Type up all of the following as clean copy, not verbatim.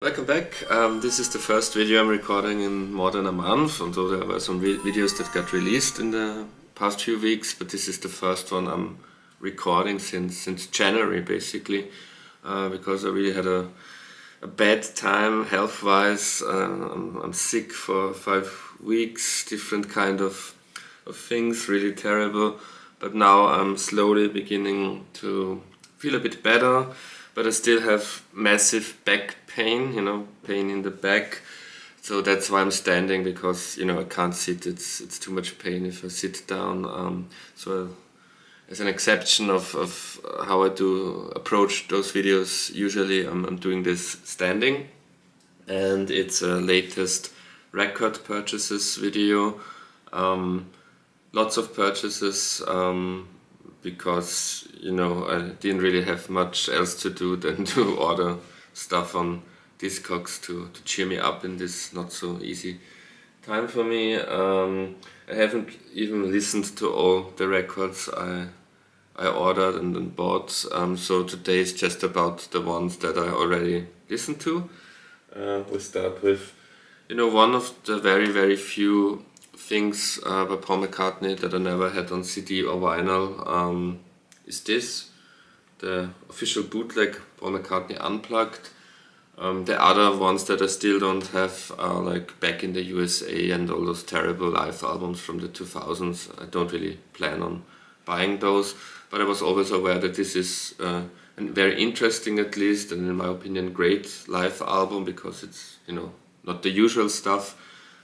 Welcome back. This is the first video I'm recording in more than a month, although there were some videos that got released in the past few weeks, but this is the first one I'm recording since January basically, because I really had a bad time health-wise. I'm sick for 5 weeks, different kind of things, really terrible, but now I'm slowly beginning to feel a bit better. But I still have massive back pain, pain in the back. So that's why I'm standing, because, I can't sit. It's too much pain if I sit down. So as an exception of how I do approach those videos, usually I'm doing this standing. And it's a latest record purchases video. Lots of purchases. Because I didn't really have much else to do than to order stuff on Discogs to cheer me up in this not so easy time for me. I haven't even listened to all the records I ordered and bought, so today is just about the ones that I already listened to. We start with one of the very few things by Paul McCartney that I never had on CD or vinyl is this, the official bootleg Paul McCartney Unplugged. The other ones that I still don't have are like Back in the USA and all those terrible live albums from the 2000s. I don't really plan on buying those, but I was always aware that this is a very interesting, at least, and in my opinion great live album, because it's not the usual stuff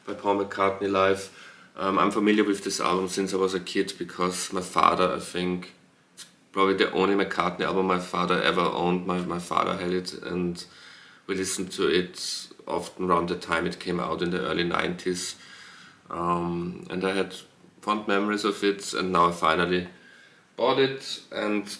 by Paul McCartney live. I'm familiar with this album since I was a kid, because my father, I think, it's probably the only McCartney album my father ever owned. My father had it, and we listened to it often around the time it came out in the early 90s. And I had fond memories of it, and now I finally bought it, and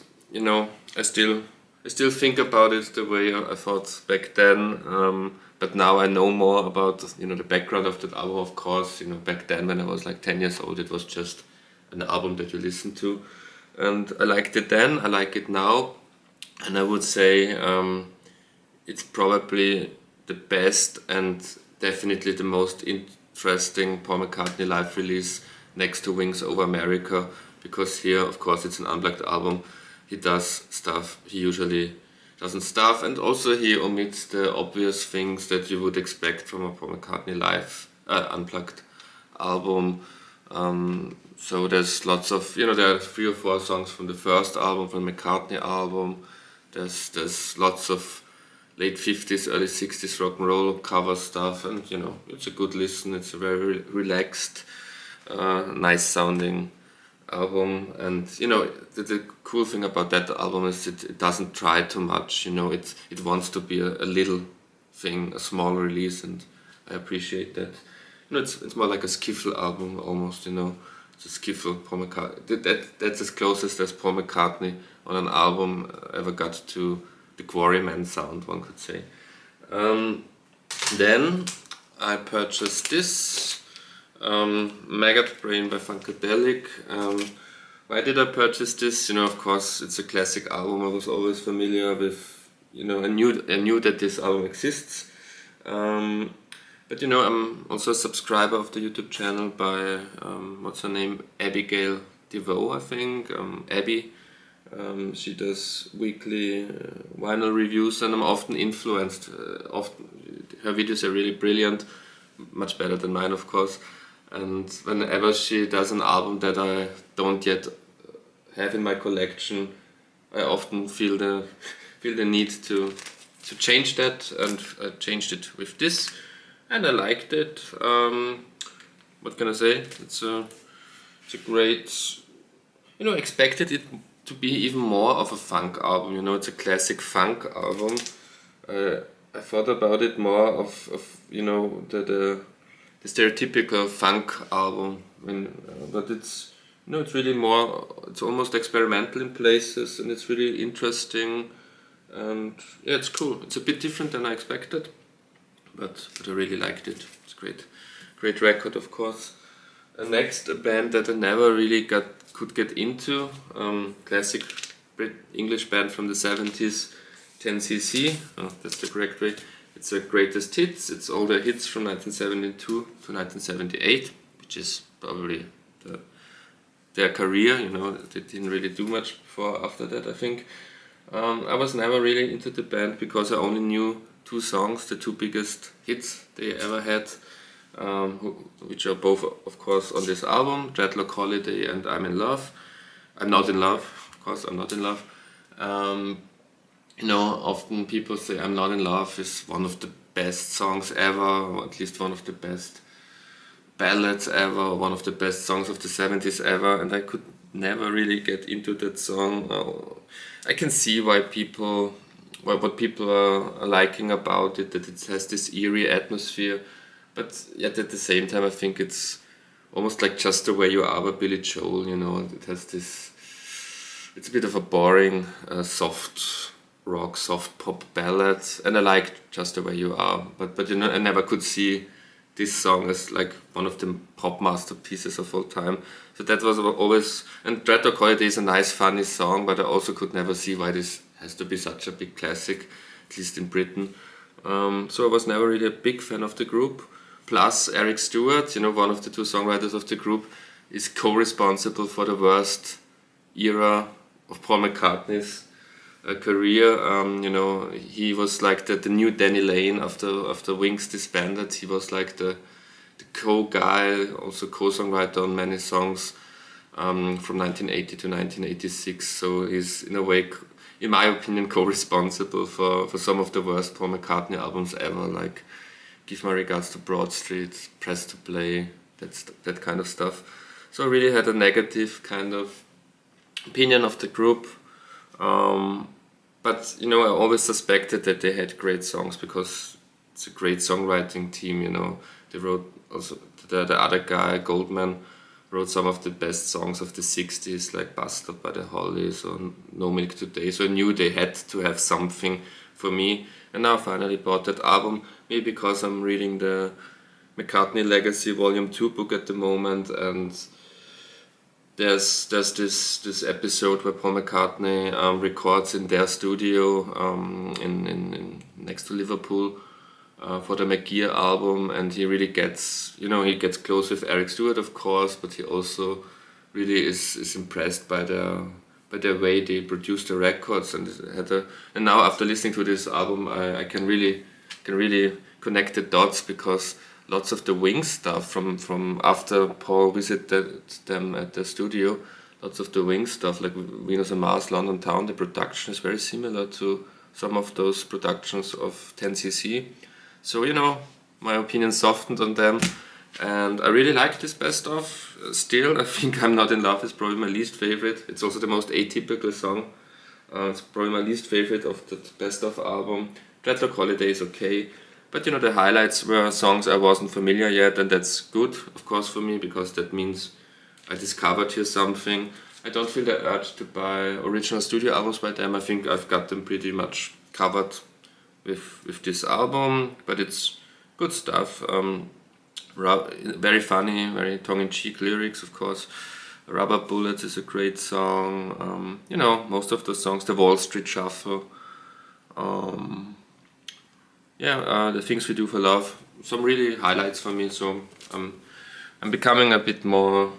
I still think about it the way I thought back then. But now I know more about the background of that album, of course. Back then when I was like 10 years old, it was just an album that you listened to. And I liked it then, I like it now. And I would say it's probably the best and definitely the most interesting Paul McCartney live release next to Wings Over America. Because here, of course, it's an unplugged album. He does stuff he usually doesn't stuff, and also he omits the obvious things that you would expect from a Paul McCartney live unplugged album. So there's lots of, there are 3 or 4 songs from the first album, from the McCartney album. There's lots of late 50s, early 60s rock and roll cover stuff, and it's a good listen. It's a very relaxed, nice sounding album, and the cool thing about that album is it doesn't try too much. It wants to be a little thing, a small release, and I appreciate that. It's more like a skiffle album almost. It's a skiffle Paul McCartney. That's as closest as Paul McCartney on an album ever got to the Quarrymen sound, one could say. Then I purchased this. Maggot Brain by Funkadelic. Why did I purchase this? Of course, it's a classic album. I was always familiar with, I knew that this album exists. But I'm also a subscriber of the YouTube channel by, what's her name? Abigail DeVoe, I think. Abby. She does weekly vinyl reviews, and I'm often influenced. Her videos are really brilliant, much better than mine, of course. And whenever she does an album that I don't yet have in my collection, I often feel the need to change that, and I changed it with this, and I liked it. What can I say? It's a great. Expected it to be even more of a funk album. It's a classic funk album. I thought about it more of the stereotypical funk album, but it's it's really more. It's almost experimental in places, and it's really interesting, and yeah, it's cool. It's a bit different than I expected, but I really liked it. It's great record, of course. Next, a band that I never really could get into, classic English band from the 70s, 10cc. Oh, that's the correct way. It's a greatest hits. It's all the hits from 1972 to 1978, which is probably their career. You know, they didn't really do much before after that, I think. I was never really into the band because I only knew 2 songs, the 2 biggest hits they ever had, which are both, of course, on this album, Dreadlock Holiday and I'm in Love. I'm not in love, of course, I'm not in love. You know, often people say I'm Not in Love is one of the best songs ever, or at least one of the best ballads ever, one of the best songs of the 70s ever, and I could never really get into that song. I can see why people, what people are liking about it, that it has this eerie atmosphere, but yet at the same time I think it's almost like Just the Way You Are by Billy Joel, you know. It has this, it's a bit of a boring, soft rock, soft pop ballad, and I like Just the Way You Are, but you know, I never could see this song as like one of the pop masterpieces of all time. So that was always, and Dreadlock Holiday is a nice funny song, but I also could never see why this has to be such a big classic, at least in Britain. So I was never really a big fan of the group. Plus Eric Stewart, you know, one of the 2 songwriters of the group, is co-responsible for the worst era of Paul McCartney's career. You know, he was like the new Danny Lane after Wings disbanded. He was like the co-guy, also co-songwriter on many songs from 1980 to 1986. So he's in a way, in my opinion, co-responsible for some of the worst Paul McCartney albums ever, like Give My Regards to Broad Street, Press to Play, that kind of stuff. So I really had a negative kind of opinion of the group. But you know, I always suspected that they had great songs because it's a great songwriting team. You know, they wrote also the other guy, Goldman, wrote some of the best songs of the 60s, like Busted by the Hollies or No Milk Today. So I knew they had to have something for me. And now I finally bought that album, maybe because I'm reading the McCartney Legacy Volume 2 book at the moment, and there's this episode where Paul McCartney records in their studio in next to Liverpool for the McGear album, and he really gets, you know, he gets close with Eric Stewart, of course, but he also really is impressed by the way they produce the records, and now after listening to this album I can really connect the dots, because lots of the Wings stuff from after Paul visited them at the studio, lots of the Wings stuff like Venus and Mars, London Town, the production is very similar to some of those productions of 10cc. So, you know, my opinion softened on them, and I really like this best of. Still, I think I'm Not in Love is probably my least favorite. It's also the most atypical song. It's probably my least favorite of the best of album. Dreadlock Holiday is okay. But you know, the highlights were songs I wasn't familiar yet, and that's good, of course, for me, because that means I discovered here something. I don't feel the urge to buy original studio albums by them. I think I've got them pretty much covered with this album, but it's good stuff. Very funny, very tongue-in-cheek lyrics, of course. Rubber Bullets is a great song. You know, most of the songs, the Wall Street Shuffle. The Things We Do for Love, some really highlights for me, so I'm becoming a bit more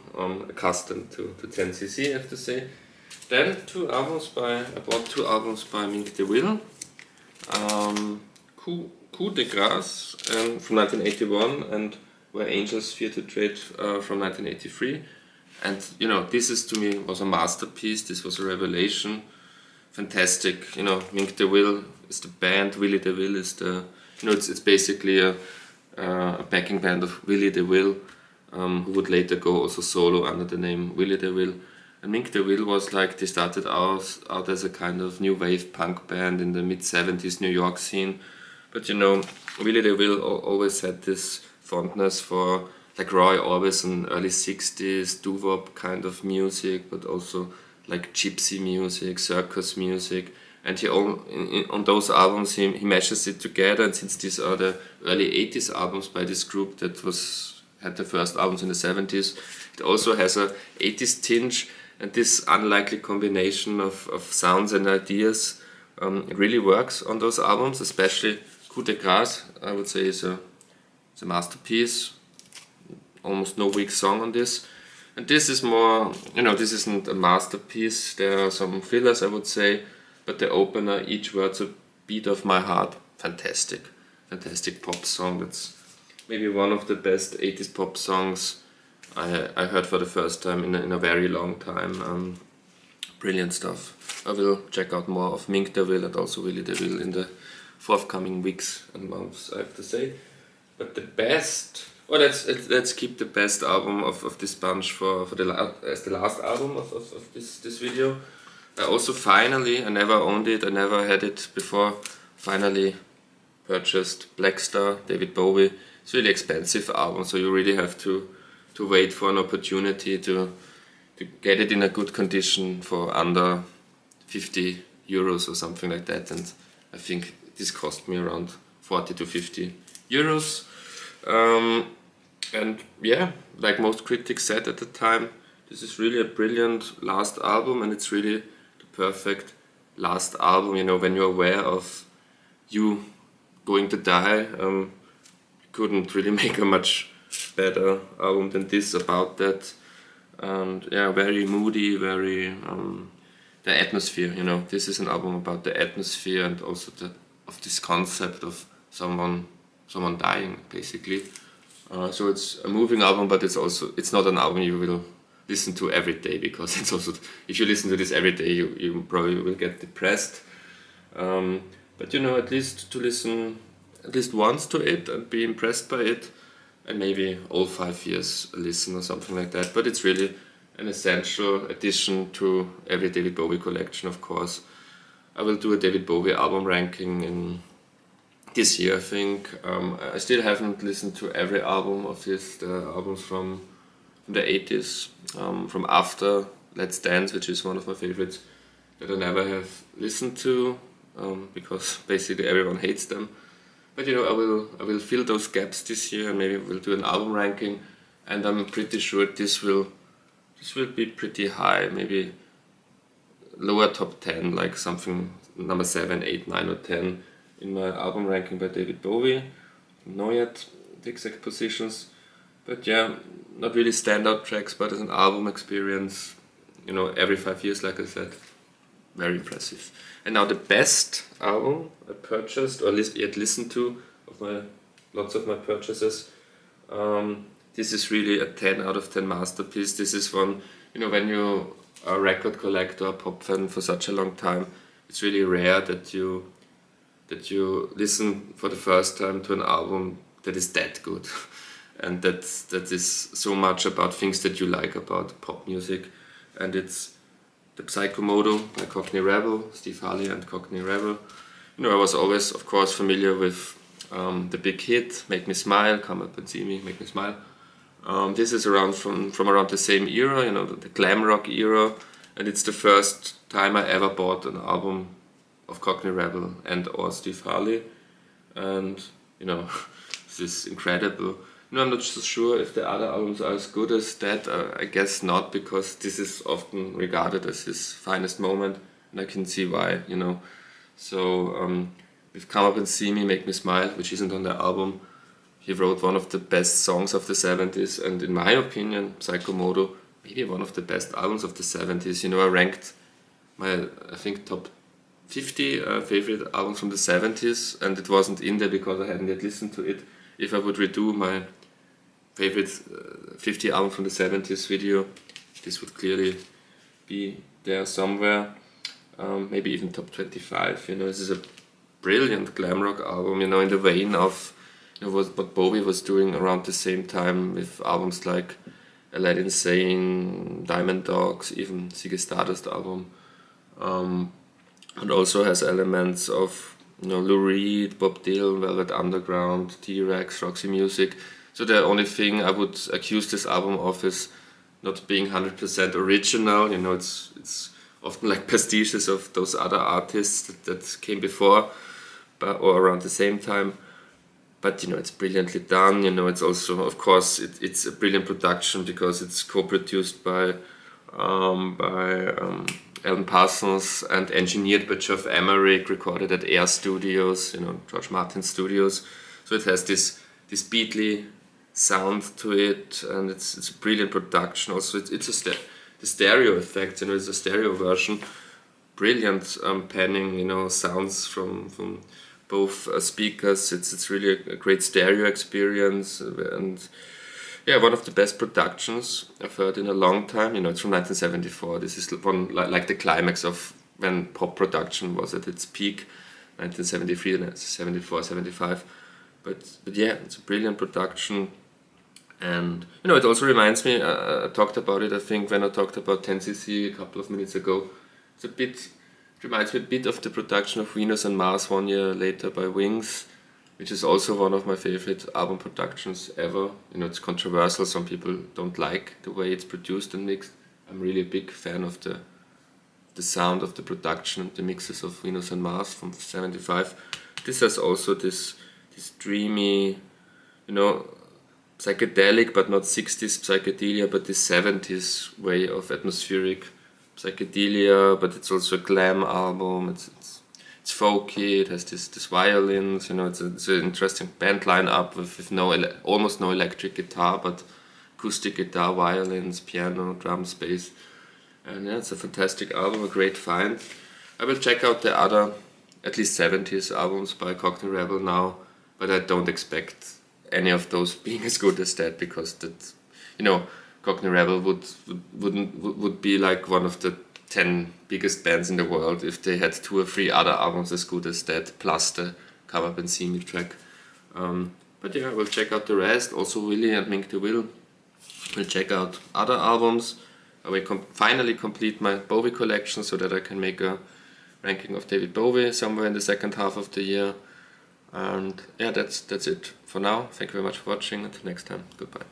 accustomed to 10cc, I have to say. Then I bought 2 albums by Mink De Ville. Coup de Grâce from 1981 and Where Angels Fear to Tread from 1983. And you know, this is to me was a masterpiece, this was a revelation. Fantastic, you know, Mink De Ville is the band, Willie De Ville is the, you know, it's basically a backing band of Willie De Ville, who would later go also solo under the name Willie De Ville. And Mink De Ville was like, they started out as a kind of new wave punk band in the mid-70s New York scene. But you know, Willie De Ville always had this fondness for like Roy Orbison, early 60s doo-wop kind of music, but also like gypsy music, circus music, and he on those albums he meshes it together. And since these are the early 80s albums by this group that had the first albums in the 70s, it also has a 80s tinge, and this unlikely combination of sounds and ideas it really works on those albums, especially Coup de Grâce, I would say, is a masterpiece. Almost no weak song on this. And this is more, you know, this isn't a masterpiece. There are some fillers, I would say, but the opener, Each Word's a Beat of My Heart, fantastic. Fantastic pop song. That's maybe one of the best 80s pop songs I heard for the first time in a very long time. Brilliant stuff. I will check out more of Mink De Ville and also Willy De Ville in the forthcoming weeks and months, I have to say. But the best, well, let's keep the best album of this bunch for as the last album of this video. I also finally, I never owned it, I never had it before, finally purchased Black Star, David Bowie. It's a really expensive album, so you really have to wait for an opportunity to get it in a good condition for under 50 euros or something like that. And I think this cost me around 40 to 50 euros. And yeah, like most critics said at the time, this is really a brilliant last album, and it's really the perfect last album, you know, when you're aware of you going to die. You couldn't really make a much better album than this about that. And yeah, very moody, very the atmosphere, you know. This is an album about the atmosphere and also of this concept of someone dying, basically. So it's a moving album, but it's not an album you will listen to every day, because it's also, if you listen to this every day, you probably will get depressed. But you know, at least to listen at least once to it and be impressed by it, and maybe all 5 years listen or something like that. But it's really an essential addition to every David Bowie collection, of course. I will do a David Bowie album ranking in this year, I think. I still haven't listened to every album of his, the albums from the 80s, from after Let's Dance, which is one of my favorites, that I never have listened to, because basically everyone hates them. But you know, I will fill those gaps this year, and maybe we'll do an album ranking, and I'm pretty sure this will be pretty high, maybe lower top 10, like something number 7, 8, 9 or 10 in my album ranking by David Bowie. Don't know yet the exact positions, but yeah, not really standout tracks, but as an album experience, you know, every 5 years, like I said, very impressive. And now the best album I purchased, or yet listened to, of lots of my purchases. This is really a 10 out of 10 masterpiece. This is one, you know, when you are a record collector, a pop fan for such a long time, it's really rare that you listen for the first time to an album that is that good, and that is so much about things that you like about pop music. And it's the Psychomodo by Cockney Rebel, Steve Harley and Cockney Rebel. You know, I was always, of course, familiar with the big hit, Make Me Smile, Come Up and See Me, Make Me Smile. This is around from around the same era, you know, the glam rock era, and it's the first time I ever bought an album of Cockney Rebel and or Steve Harley, and you know, this is incredible. No, I'm not so sure if the other albums are as good as that. I guess not, because this is often regarded as his finest moment, and I can see why, you know. So with Come Up and See Me, Make Me Smile, which isn't on the album, he wrote one of the best songs of the 70s, and in my opinion, Psychomodo, maybe one of the best albums of the 70s. You know, I ranked my, I think, top 50 favorite albums from the 70s, and it wasn't in there because I hadn't yet listened to it. If I would redo my favorite 50 albums from the 70s video, this would clearly be there somewhere, maybe even top 25. You know, this is a brilliant glam rock album, you know, in the vein of, you know, what Bowie was doing around the same time with albums like Aladdin Sane, Diamond Dogs, even Ziggy Stardust album, and also has elements of, you know, Lou Reed, Bob Dylan, Velvet Underground, T-Rex, Roxy Music. So the only thing I would accuse this album of is not being 100% original. You know, it's often like pastiches of those other artists that came before, or around the same time. But you know, it's brilliantly done. You know, it's also, of course, it's a brilliant production because it's co-produced by Alan Parsons, and engineered by Geoff Emerick, recorded at Air Studios, you know, George Martin Studios. So it has this Beatley sound to it, and it's a brilliant production. Also, it's the stereo effect, you know, it's a stereo version. Brilliant panning, you know, sounds from both speakers. It's really a great stereo experience, and yeah, one of the best productions I've heard in a long time. You know, it's from 1974. This is one like the climax of when pop production was at its peak, 1973, 74, 75. But yeah, it's a brilliant production. And you know, it also reminds me, I talked about it, I think, when I talked about 10cc a couple of minutes ago. It reminds me a bit of the production of Venus and Mars 1 year later by Wings, which is also one of my favorite album productions ever. You know, it's controversial, some people don't like the way it's produced and mixed. I'm really a big fan of the sound of the production, the mixes of Venus and Mars from 75. This has also this dreamy, you know, psychedelic, but not 60s psychedelia, but this 70s way of atmospheric psychedelia. But it's also a glam album. It's folky. It has this violins. You know, it's an interesting band lineup with almost no electric guitar, but acoustic guitar, violins, piano, drums, bass. And yeah, it's a fantastic album, a great find. I will check out the other, at least 70s albums by Cockney Rebel now, but I don't expect any of those being as good as that, because that, you know, Cockney Rebel would be like one of the 10 biggest bands in the world if they had 2 or 3 other albums as good as that, plus the Come Up and See Me track. But yeah, we'll check out the rest. Also Willie and Mink De Ville. We'll check out other albums. I will finally complete my Bowie collection so that I can make a ranking of David Bowie somewhere in the second half of the year. And yeah, that's it for now. Thank you very much for watching. Until next time, goodbye.